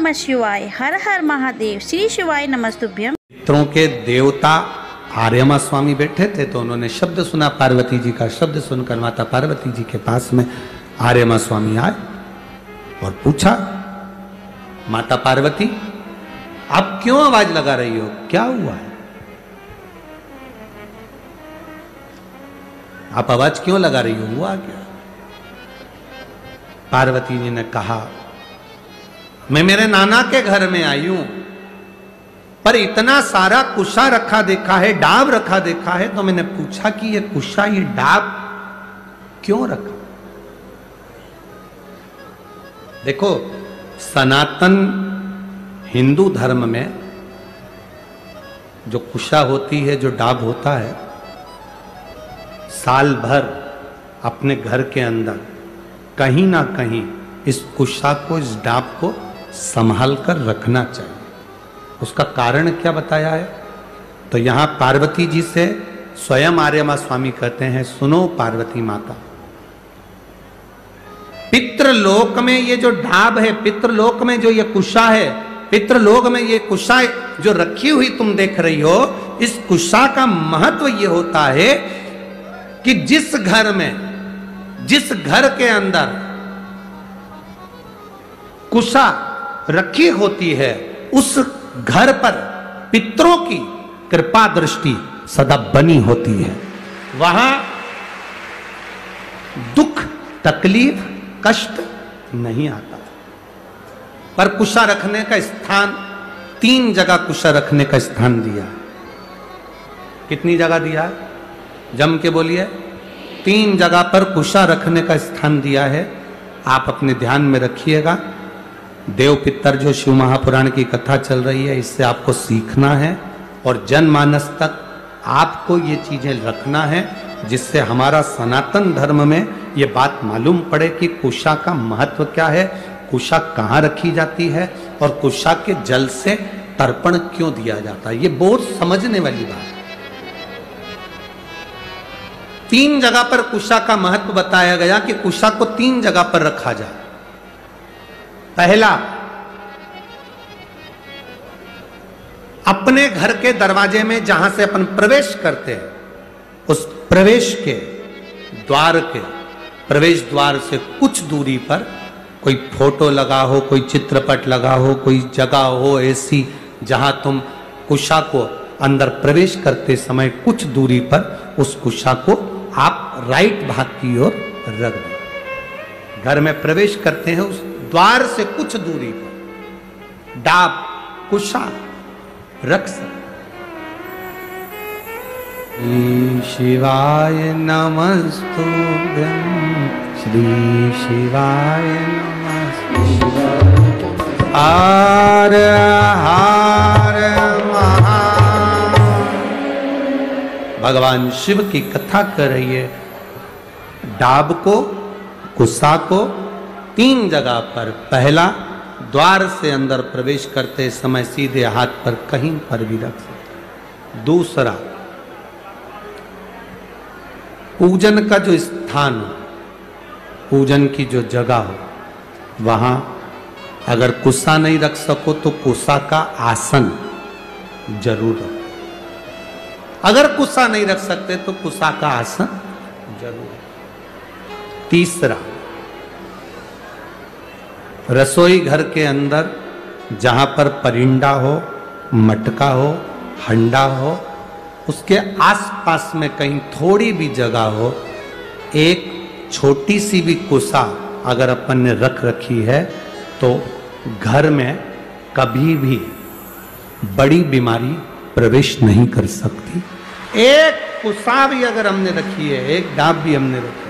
नमः शिवाय। हर हर महादेव। श्री शिवाय नमस्तुभ्यम। पितरों के देवता आर्यमा स्वामी बैठे थे तो उन्होंने शब्द सुना पार्वती जी का। शब्द सुनकर माता पार्वती जी के पास में आर्यमा स्वामी आए और पूछा, माता पार्वती आप क्यों आवाज लगा रही हो, क्या हुआ है? आप आवाज क्यों लगा रही हो, हुआ क्या? पार्वती जी ने कहा, मैं मेरे नाना के घर में आई हूं, पर इतना सारा कुशा रखा देखा है, डाब रखा देखा है, तो मैंने पूछा कि ये कुशा, ये डाब क्यों रखा? देखो, सनातन हिंदू धर्म में जो कुशा होती है, जो डाब होता है, साल भर अपने घर के अंदर कहीं ना कहीं इस कुशा को, इस डाब को संभाल कर रखना चाहिए। उसका कारण क्या बताया है? तो यहां पार्वती जी से स्वयं आर्यमा स्वामी कहते हैं, सुनो पार्वती माता, पितृलोक में ये जो ढाब है, पितृलोक में जो ये कुशा है, पितृलोक में ये कुशा जो रखी हुई तुम देख रही हो, इस कुशा का महत्व ये होता है कि जिस घर में, जिस घर के अंदर कुशा रखी होती है, उस घर पर पितरों की कृपा दृष्टि सदा बनी होती है। वहां दुख, तकलीफ, कष्ट नहीं आता। पर कुशा रखने का स्थान, 3 जगह कुशा रखने का स्थान दिया है। कितनी जगह दिया है? जम के बोलिए। 3 जगह पर कुशा रखने का स्थान दिया है। आप अपने ध्यान में रखिएगा। देव पितर जो शिव महापुराण की कथा चल रही है, इससे आपको सीखना है और जनमानस तक आपको ये चीजें रखना है, जिससे हमारा सनातन धर्म में ये बात मालूम पड़े कि कुशा का महत्व क्या है, कुशा कहाँ रखी जाती है और कुशा के जल से तर्पण क्यों दिया जाता है। ये बहुत समझने वाली बात है। 3 जगह पर कुशा का महत्व बताया गया कि कुशा को 3 जगह पर रखा जाए। पहला, अपने घर के दरवाजे में जहां से अपन प्रवेश करते हैं, उस प्रवेश के द्वार के प्रवेश द्वार से कुछ दूरी पर कोई फोटो लगा हो, कोई चित्रपट लगा हो, कोई जगह हो ऐसी जहां तुम कुशा को अंदर प्रवेश करते समय कुछ दूरी पर उस कुशा को आप राइट भाग की ओर रख दें। घर में प्रवेश करते हैं, उस द्वार से कुछ दूरी पर डाब, कुशा रख सकते। श्री शिवाय नमस्तुभ्यं, श्री शिवाय नमस्तुभ्यं, हर हर महादेव। भगवान शिव की कथा कर रही है। डाब को, कुशा को 3 जगह पर, पहला द्वार से अंदर प्रवेश करते समय सीधे हाथ पर कहीं पर भी रख सकते। दूसरा, पूजन का जो स्थान हो, पूजन की जो जगह हो, वहां अगर कुशा नहीं रख सको तो कुशा का आसन जरूर रखो। अगर कुशा नहीं रख सकते तो कुशा का आसन जरूर। तीसरा, रसोई घर के अंदर जहां पर परिंदा हो, मटका हो, हंडा हो, उसके आसपास में कहीं थोड़ी भी जगह हो, एक छोटी सी भी कुशा अगर अपन ने रख रखी है तो घर में कभी भी बड़ी बीमारी प्रवेश नहीं कर सकती। एक कुशा भी अगर हमने रखी है, एक डाब भी हमने रखी